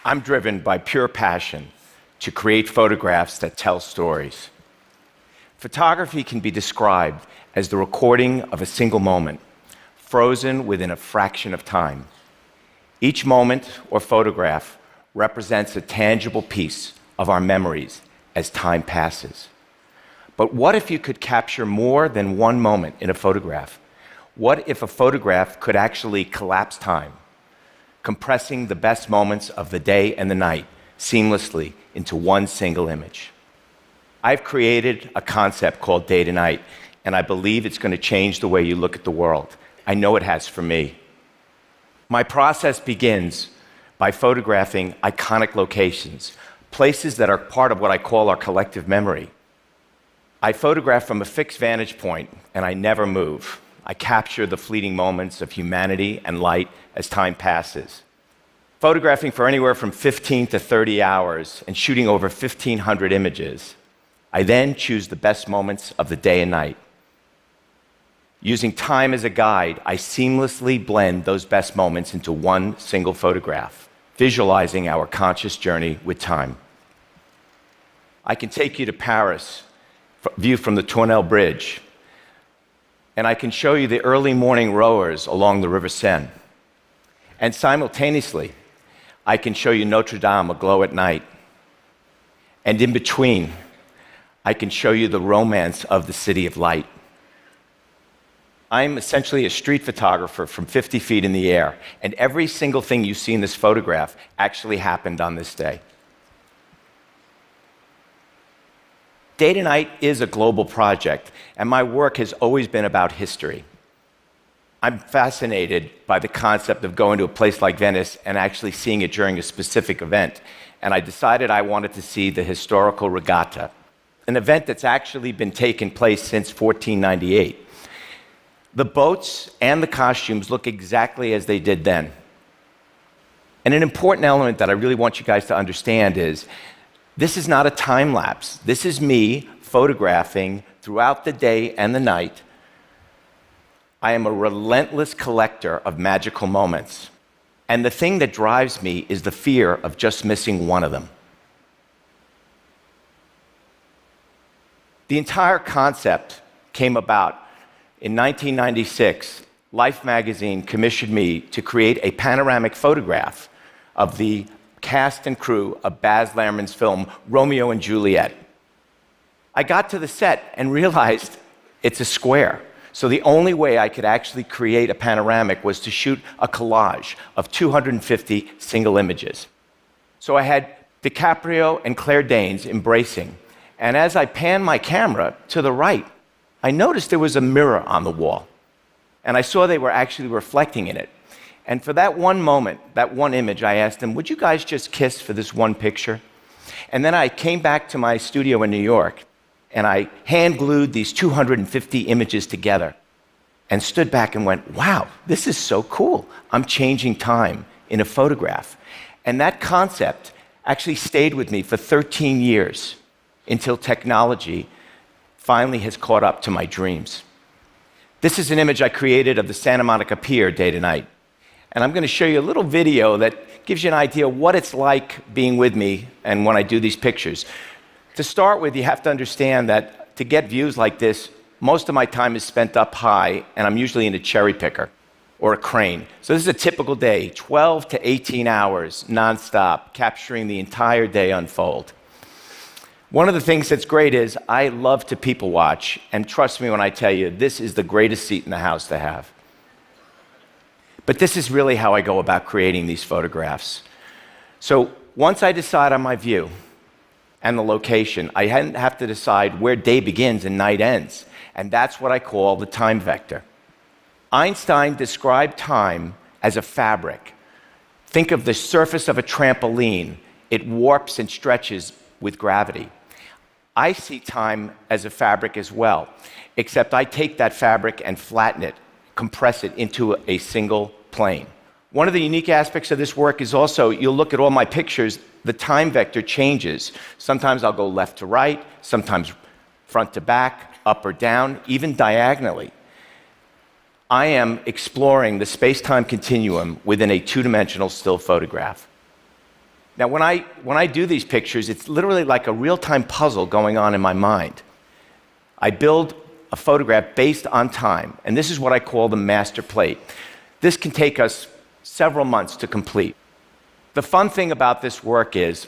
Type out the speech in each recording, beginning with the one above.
I'm driven by pure passion to create photographs that tell stories. Photography can be described as the recording of a single moment, frozen within a fraction of time. Each moment or photograph represents a tangible piece of our memories as time passes. But what if you could capture more than one moment in a photograph? What if a photograph could actually collapse time, compressing the best moments of the day and the night seamlessly into one single image? I've created a concept called day to night, and I believe it's going to change the way you look at the world. I know it has for me. My process begins by photographing iconic locations, places that are part of what I call our collective memory. I photograph from a fixed vantage point, and I never move. I capture the fleeting moments of humanity and light as time passes. Photographing for anywhere from 15 to 30 hours and shooting over 1,500 images, I then choose the best moments of the day and night. Using time as a guide, I seamlessly blend those best moments into one single photograph, visualizing our conscious journey with time. I can take you to Paris, view from the Tournelle Bridge, and I can show you the early morning rowers along the River Seine. And simultaneously, I can show you Notre Dame aglow at night. And in between, I can show you the romance of the City of Light. I'm essentially a street photographer from 50 feet in the air, and every single thing you see in this photograph actually happened on this day. Day to Night is a global project, and my work has always been about history. I'm fascinated by the concept of going to a place like Venice and actually seeing it during a specific event, and I decided I wanted to see the historical regatta, an event that's actually been taking place since 1498. The boats and the costumes look exactly as they did then. And an important element that I really want you guys to understand is this is not a time lapse. This is me photographing throughout the day and the night. I am a relentless collector of magical moments. And the thing that drives me is the fear of just missing one of them. The entire concept came about in 1996. Life magazine commissioned me to create a panoramic photograph of the cast and crew of Baz Luhrmann's film Romeo and Juliet. I got to the set and realized it's a square. So the only way I could actually create a panoramic was to shoot a collage of 250 single images. So I had DiCaprio and Claire Danes embracing. And as I panned my camera to the right, I noticed there was a mirror on the wall. And I saw they were actually reflecting in it. And for that one moment, that one image, I asked them, would you guys just kiss for this one picture? And then I came back to my studio in New York, and I hand glued these 250 images together and stood back and went, wow, this is so cool. I'm changing time in a photograph. And that concept actually stayed with me for 13 years until technology finally has caught up to my dreams. This is an image I created of the Santa Monica Pier day to night. And I'm going to show you a little video that gives you an idea of what it's like being with me and when I do these pictures. To start with, you have to understand that to get views like this, most of my time is spent up high, and I'm usually in a cherry picker or a crane. So this is a typical day, 12 to 18 hours nonstop, capturing the entire day unfold. One of the things that's great is I love to people watch, and trust me when I tell you, this is the greatest seat in the house to have. But this is really how I go about creating these photographs. So once I decide on my view and the location, I have to decide where day begins and night ends. And that's what I call the time vector. Einstein described time as a fabric. Think of the surface of a trampoline. It warps and stretches with gravity. I see time as a fabric as well, except I take that fabric and flatten it, compress it into a single plane. One of the unique aspects of this work is also, you'll look at all my pictures, the time vector changes. Sometimes I'll go left to right, sometimes front to back, up or down, even diagonally. I am exploring the space-time continuum within a two-dimensional still photograph. Now, when I do these pictures, it's literally like a real-time puzzle going on in my mind. I build a photograph based on time, and this is what I call the master plate. This can take us several months to complete. The fun thing about this work is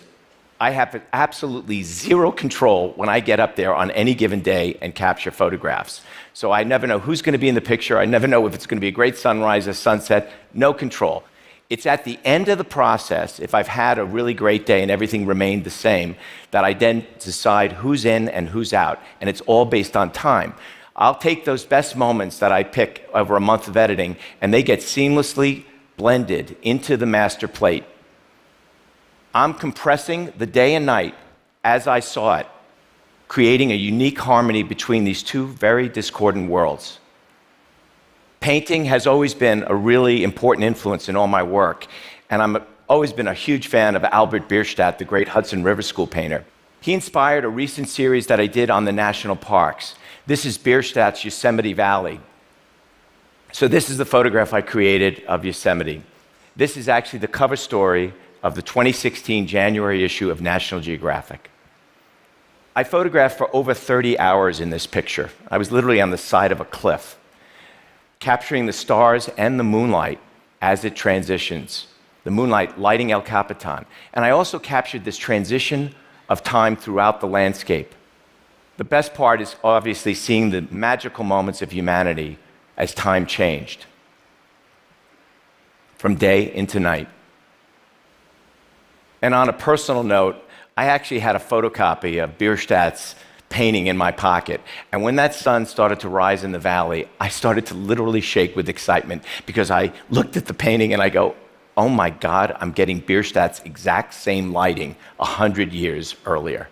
I have absolutely zero control when I get up there on any given day and capture photographs. So I never know who's going to be in the picture. I never know if it's going to be a great sunrise or sunset. No control. It's at the end of the process, if I've had a really great day and everything remained the same, that I then decide who's in and who's out. And it's all based on time. I'll take those best moments that I pick over a month of editing, and they get seamlessly blended into the master plate. I'm compressing the day and night as I saw it, creating a unique harmony between these two very discordant worlds. Painting has always been a really important influence in all my work, and I've always been a huge fan of Albert Bierstadt, the great Hudson River School painter. He inspired a recent series that I did on the national parks. This is Bierstadt's Yosemite Valley. So this is the photograph I created of Yosemite. This is actually the cover story of the 2016 January issue of National Geographic. I photographed for over 30 hours in this picture. I was literally on the side of a cliff, capturing the stars and the moonlight as it transitions, the moonlight lighting El Capitan. And I also captured this transition of time throughout the landscape. The best part is obviously seeing the magical moments of humanity as time changed, from day into night. And on a personal note, I actually had a photocopy of Bierstadt's painting in my pocket. And when that sun started to rise in the valley, I started to literally shake with excitement because I looked at the painting and I go, oh my God, I'm getting Bierstadt's exact same lighting 100 years earlier.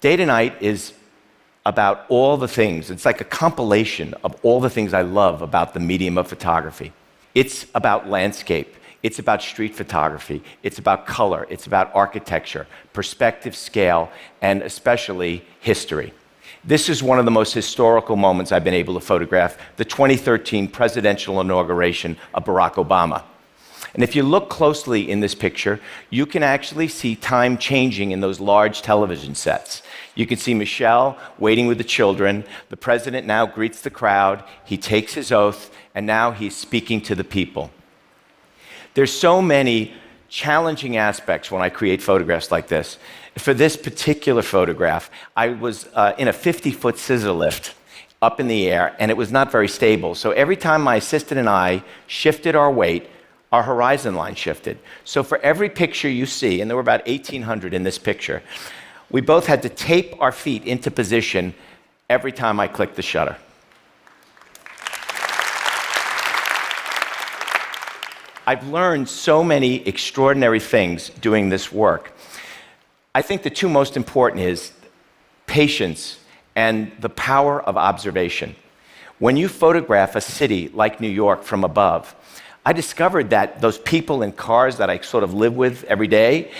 Day to Night is about all the things. It's like a compilation of all the things I love about the medium of photography. It's about landscape. It's about street photography. It's about color. It's about architecture, perspective, scale, and especially history. This is one of the most historical moments I've been able to photograph, the 2013 presidential inauguration of Barack Obama. And if you look closely in this picture, you can actually see time changing in those large television sets. You can see Michelle waiting with the children. The president now greets the crowd. He takes his oath, and now he's speaking to the people. There's so many challenging aspects when I create photographs like this. For this particular photograph, I was in a 50-foot scissor lift up in the air, and it was not very stable. So every time my assistant and I shifted our weight, our horizon line shifted. So for every picture you see, and there were about 1,800 in this picture, we both had to tape our feet into position every time I clicked the shutter. I've learned so many extraordinary things doing this work. I think the two most important is patience and the power of observation. When you photograph a city like New York from above, I discovered that those people in cars that I sort of live with every day,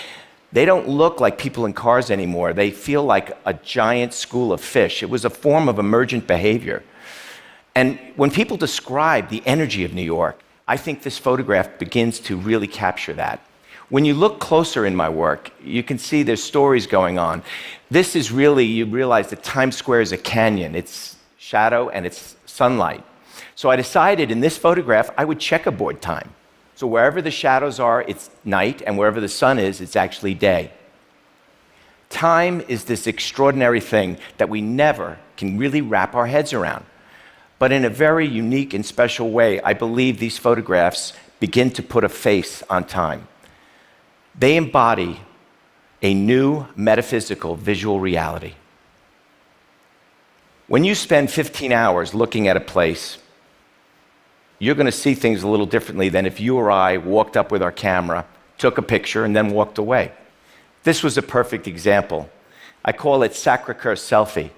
they don't look like people in cars anymore. They feel like a giant school of fish. It was a form of emergent behavior. And when people describe the energy of New York, I think this photograph begins to really capture that. When you look closer in my work, you can see there's stories going on. This is really, you realize that Times Square is a canyon. It's shadow and it's sunlight. So I decided in this photograph, I would checkerboard time. So wherever the shadows are, it's night, and wherever the sun is, it's actually day. Time is this extraordinary thing that we never can really wrap our heads around. But in a very unique and special way, I believe these photographs begin to put a face on time. They embody a new metaphysical visual reality. When you spend 15 hours looking at a place, you're going to see things a little differently than if you or I walked up with our camera, took a picture, and then walked away. This was a perfect example. I call it Sacré-Cœur selfie.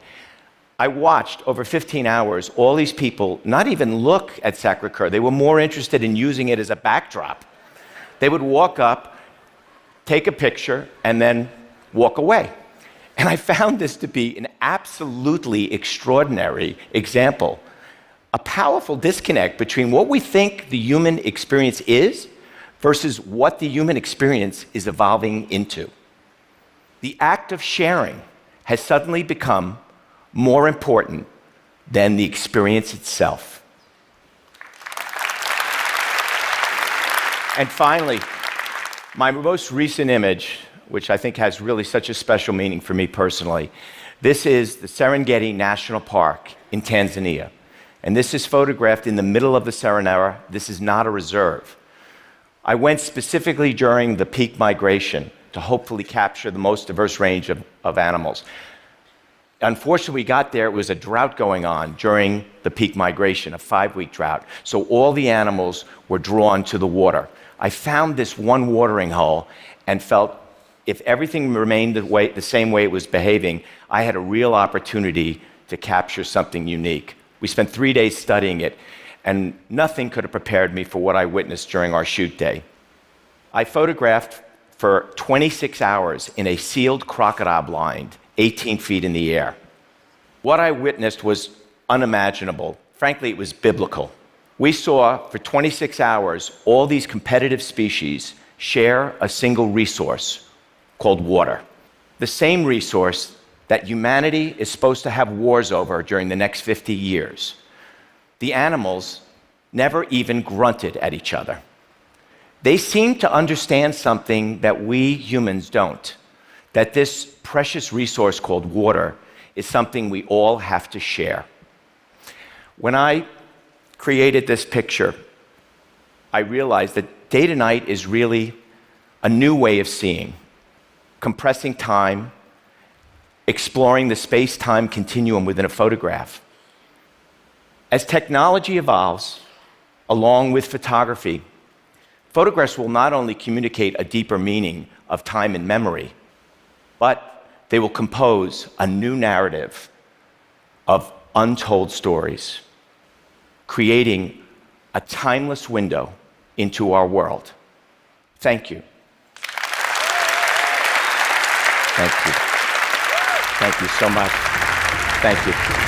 I watched over 15 hours all these people not even look at Sacré-Cœur. They were more interested in using it as a backdrop. They would walk up, take a picture, and then walk away. And I found this to be an absolutely extraordinary example, a powerful disconnect between what we think the human experience is versus what the human experience is evolving into. The act of sharing has suddenly become more important than the experience itself. And finally, my most recent image, which I think has really such a special meaning for me personally, this is the Serengeti National Park in Tanzania. And this is photographed in the middle of the Serengeti. This is not a reserve. I went specifically during the peak migration to hopefully capture the most diverse range of animals. Unfortunately, we got there, it was a drought going on during the peak migration, a 5-week drought. So all the animals were drawn to the water. I found this one watering hole and felt if everything remained the same way it was behaving, I had a real opportunity to capture something unique. We spent 3 days studying it, and nothing could have prepared me for what I witnessed during our shoot day. I photographed for 26 hours in a sealed crocodile blind, 18 feet in the air. What I witnessed was unimaginable. Frankly, it was biblical. We saw for 26 hours all these competitive species share a single resource called water. The same resource that humanity is supposed to have wars over during the next 50 years. The animals never even grunted at each other. They seem to understand something that we humans don't, that this precious resource called water is something we all have to share. When I created this picture, I realized that day to night is really a new way of seeing, compressing time, exploring the space-time continuum within a photograph. As technology evolves, along with photography, photographs will not only communicate a deeper meaning of time and memory, but they will compose a new narrative of untold stories, creating a timeless window into our world. Thank you. Thank you. Thank you so much. Thank you.